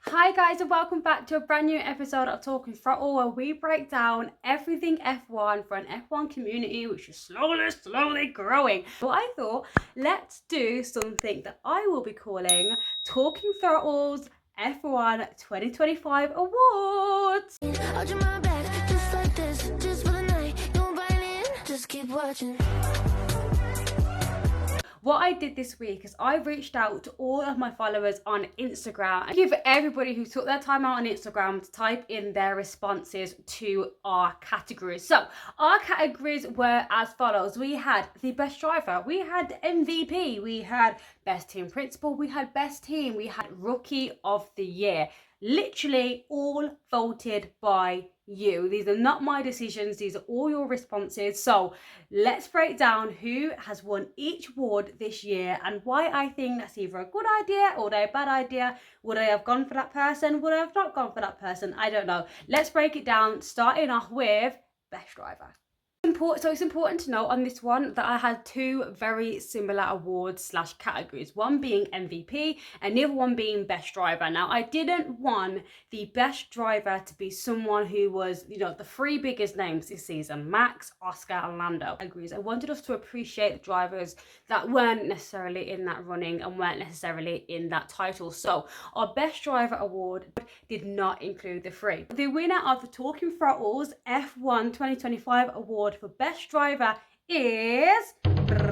Hi guys, and welcome back to a brand new episode of Talking Throttle, where we break down everything F1 for an F1 community which is slowly growing. So I thought, let's do something that I will be calling Talking Throttle's F1 2025 Awards. I'll do my back, just like this, just for the night. Don't bite in, just keep watching. What I did this week is I reached out to all of my followers on Instagram. Thank you for everybody who took their time out on Instagram to type in their responses to our categories. So our categories were as follows. We had the best driver, we had MVP, we had best team principal, we had best team, we had rookie of the year. Literally all voted by you. These are not my decisions, these are all your responses. So let's break down who has won each award this year and why I think that's either a good idea or a bad idea. Would I have gone for that person? Would I have not gone for that person? I don't know. Let's break it down, starting off with best driver. So it's important to note on this one that I had two very similar awards / categories, one being MVP and the other one being best driver. Now, I didn't want the best driver to be someone who was, the three biggest names this season: Max, Oscar and Lando. I wanted us to appreciate the drivers that weren't necessarily in that running and weren't necessarily in that title. So our best driver award did not include the three. The winner of the Talking Throttles F1 2025 award for best driver is Carlos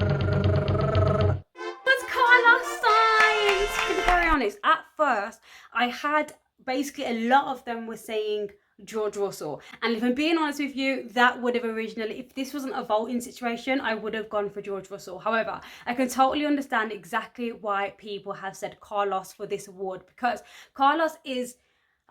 Sainz. To be very honest, at first I had basically a lot of them were saying George Russell, and if I'm being honest with you, that would have originally, if this wasn't a voting situation, I would have gone for George Russell. However, I can totally understand exactly why people have said Carlos for this award, because Carlos is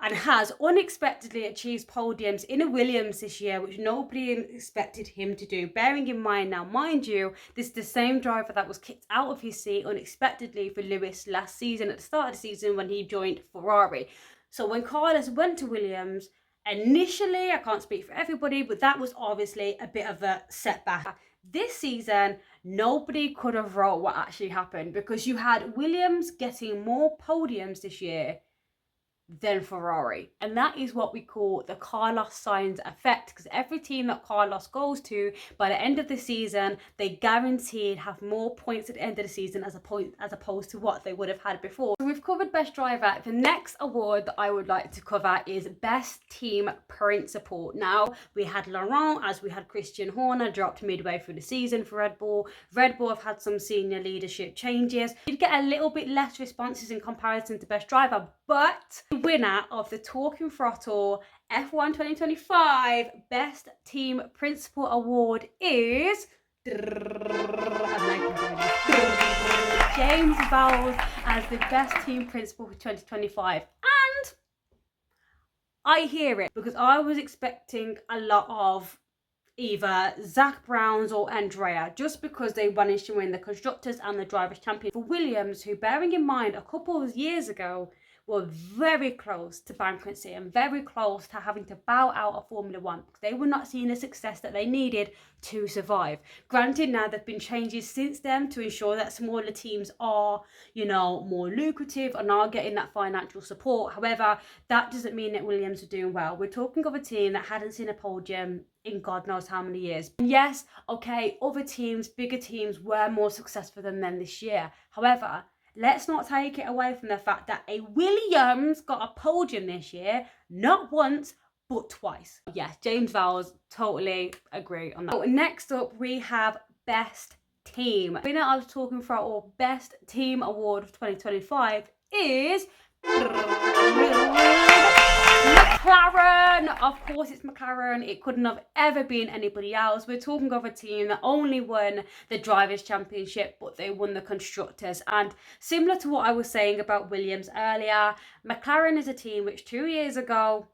and has unexpectedly achieved podiums in a Williams this year, which nobody expected him to do. Bearing in mind now, mind you, this is the same driver that was kicked out of his seat unexpectedly for Lewis last season, at the start of the season when he joined Ferrari. So when Carlos went to Williams, initially, I can't speak for everybody, but that was obviously a bit of a setback. This season, nobody could have wrote what actually happened, because you had Williams getting more podiums this year than Ferrari. And that is what we call the Carlos Sainz effect, because every team that Carlos goes to, by the end of the season, they guaranteed have more points at the end of the season as opposed to what they would have had before. So we've covered best driver. The next award that I would like to cover is best team principal. Now, we had Laurent, as we had Christian Horner dropped midway through the season for Red Bull. Red Bull have had some senior leadership changes. You'd get a little bit less responses in comparison to best driver, but the winner of the Talking Throttle F1 2025 Best Team Principal Award is James Vowles as the Best Team Principal for 2025. And I hear it, because I was expecting a lot of either Zach Brown's or Andrea, just because they managed to win the Constructors and the Drivers' Champion for Williams, who, bearing in mind, a couple of years ago were very close to bankruptcy and very close to having to bow out of Formula One, because they were not seeing the success that they needed to survive. Granted, now there have been changes since then to ensure that smaller teams are, more lucrative and are getting that financial support. However, that doesn't mean that Williams are doing well. We're talking of a team that hadn't seen a podium in God knows how many years. And yes, okay, other teams, bigger teams, were more successful than them this year. However, let's not take it away from the fact that a Williams got a podium this year, not once, but twice. Yes, James Vowles, totally agree on that. So next up, we have Best Team. The winner I was talking for our Best Team Award of 2025 is McLaren. Of course it's McLaren. It couldn't have ever been anybody else. We're talking of a team that only won the Drivers' Championship, but they won the Constructors. And similar to what I was saying about Williams earlier, McLaren is a team which 2 years ago,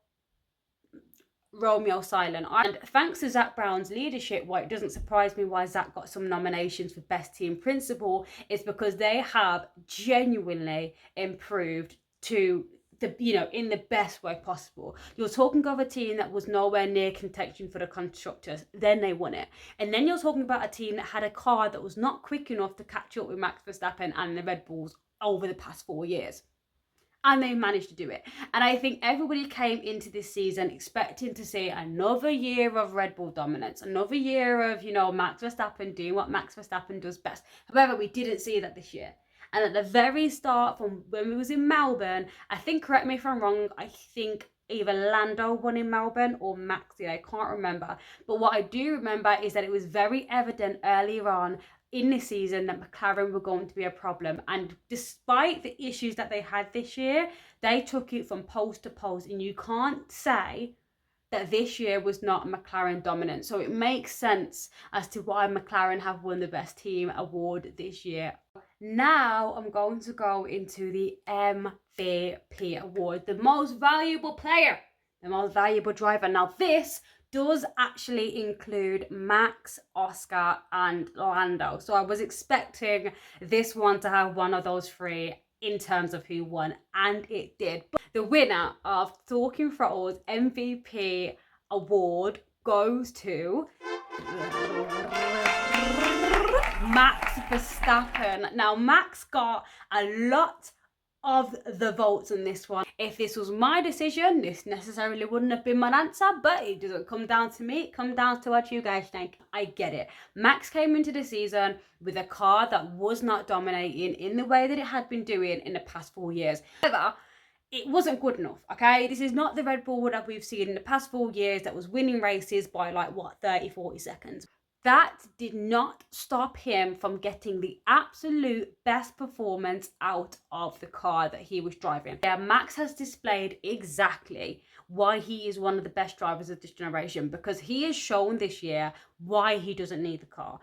Romeo silent. And thanks to Zach Brown's leadership, why it doesn't surprise me why Zach got some nominations for Best Team Principal is because they have genuinely improved to in the best way possible. You're talking of a team that was nowhere near contention for the Constructors, then they won it. And then you're talking about a team that had a car that was not quick enough to catch up with Max Verstappen and the Red Bulls over the past 4 years. And they managed to do it. And I think everybody came into this season expecting to see another year of Red Bull dominance, another year of, Max Verstappen doing what Max Verstappen does best. However, we didn't see that this year. And at the very start, from when we was in Melbourne, I think, correct me if I'm wrong, I think either Lando won in Melbourne or Max did, I can't remember. But what I do remember is that it was very evident earlier on in this season that McLaren were going to be a problem, and despite the issues that they had this year, they took it from post to post, and you can't say that this year was not McLaren dominant. So it makes sense as to why McLaren have won the best team award this year. Now I'm going to go into the MVP award, the most valuable player, the most valuable driver. Now this does actually include Max, Oscar, and Lando. So I was expecting this one to have one of those three in terms of who won, and it did. But the winner of Talking Throttle's MVP award goes to Max Verstappen. Now, Max got a lot of the votes on this one. If this was my decision, this necessarily wouldn't have been my answer, but it doesn't come down to me, it comes down to what you guys think. I get it. Max came into the season with a car that was not dominating in the way that it had been doing in the past 4 years. However, it wasn't good enough, okay? This is not the Red Bull that we've seen in the past 4 years that was winning races by 30, 40 seconds. That did not stop him from getting the absolute best performance out of the car that he was driving. Yeah, Max has displayed exactly why he is one of the best drivers of this generation, because he has shown this year why he doesn't need the car.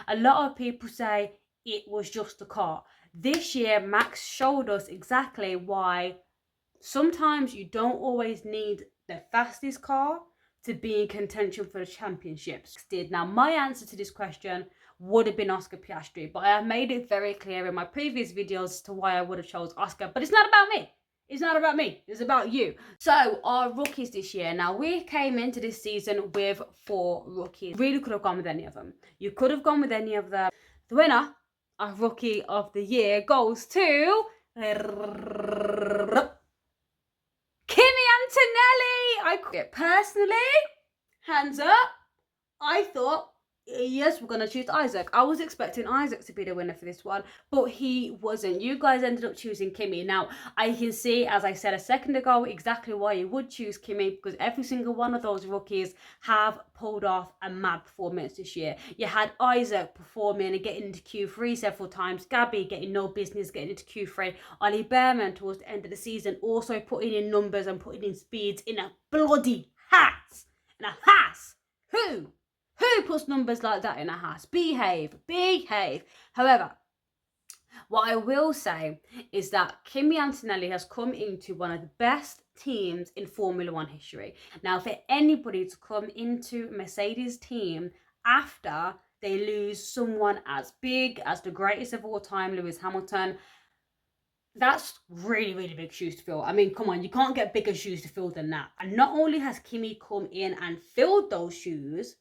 A lot of people say it was just the car. This year, Max showed us exactly why sometimes you don't always need the fastest car to be in contention for the championships. Now, my answer to this question would have been Oscar Piastri, but I have made it very clear in my previous videos as to why I would have chose Oscar. But it's not about me. It's not about me. It's about you. So, our rookies this year. Now, we came into this season with 4 rookies. Really could have gone with any of them. You could have gone with any of them. The winner of Rookie of the Year goes to Kimi Antonelli. Personally, hands up, I thought, yes, we're going to choose Isaac. I was expecting Isaac to be the winner for this one, but he wasn't. You guys ended up choosing Kimi. Now, I can see, as I said a second ago, exactly why you would choose Kimi, because every single one of those rookies have pulled off a mad performance this year. You had Isaac performing and getting into Q3 several times, Gabby getting no business getting into Q3, Ollie Behrman towards the end of the season also putting in numbers and putting in speeds in a bloody hat. In a Haas. Who puts numbers like that in a Haas? Behave. However, what I will say is that Kimi Antonelli has come into one of the best teams in Formula One history. Now, for anybody to come into Mercedes' team after they lose someone as big as the greatest of all time, Lewis Hamilton, that's really, really big shoes to fill. I mean, come on, you can't get bigger shoes to fill than that. And not only has Kimi come in and filled those shoes,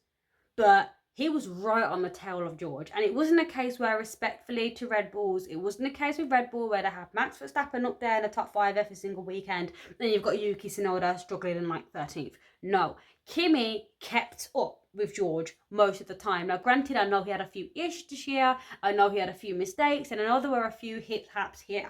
but he was right on the tail of George. And it wasn't a case where, respectfully to Red Bulls, it wasn't a case with Red Bull where they have Max Verstappen up there in the top 5 every single weekend, and you've got Yuki Tsunoda struggling in 13th. No, Kimi kept up with George most of the time. Now, granted, I know he had a few issues this year. I know he had a few mistakes, and I know there were a few hip-haps here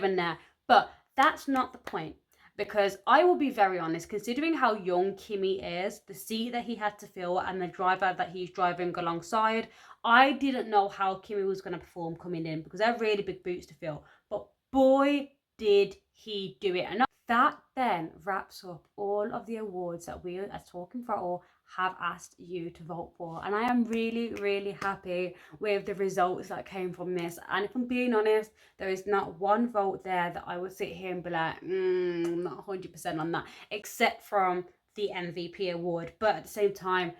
and there. But that's not the point. Because I will be very honest, considering how young Kimi is, the seat that he had to fill and the driver that he's driving alongside, I didn't know how Kimi was going to perform coming in, because they're really big boots to fill. But boy, did he do it. And that then wraps up all of the awards that we at Talking Throttle have asked you to vote for. And I am really, really happy with the results that came from this. And if I'm being honest, there is not one vote there that I would sit here and be like, not 100% on that, except from the MVP award. But at the same time,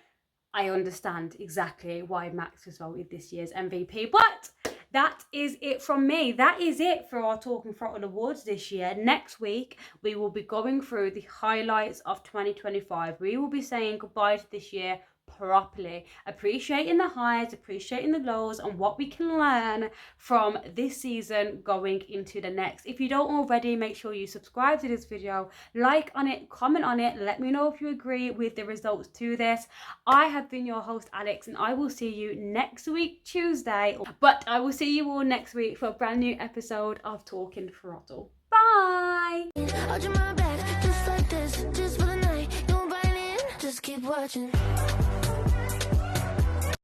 I understand exactly why Max was voted this year's MVP. But that is it from me. That is it for our Talking Throttle Awards this year. Next week, we will be going through the highlights of 2025. We will be saying goodbye to this year, properly, appreciating the highs, appreciating the lows, and what we can learn from this season going into the next. If you don't already, make sure you subscribe to this video, like on it, comment on it, let me know if you agree with the results to this. I have been your host, Alex, and I will see you next week, Tuesday, but I will see you all next week for a brand new episode of Talking Throttle. Bye! I'll do my best, just like this, just for the night. You won't bite in, just keep watching.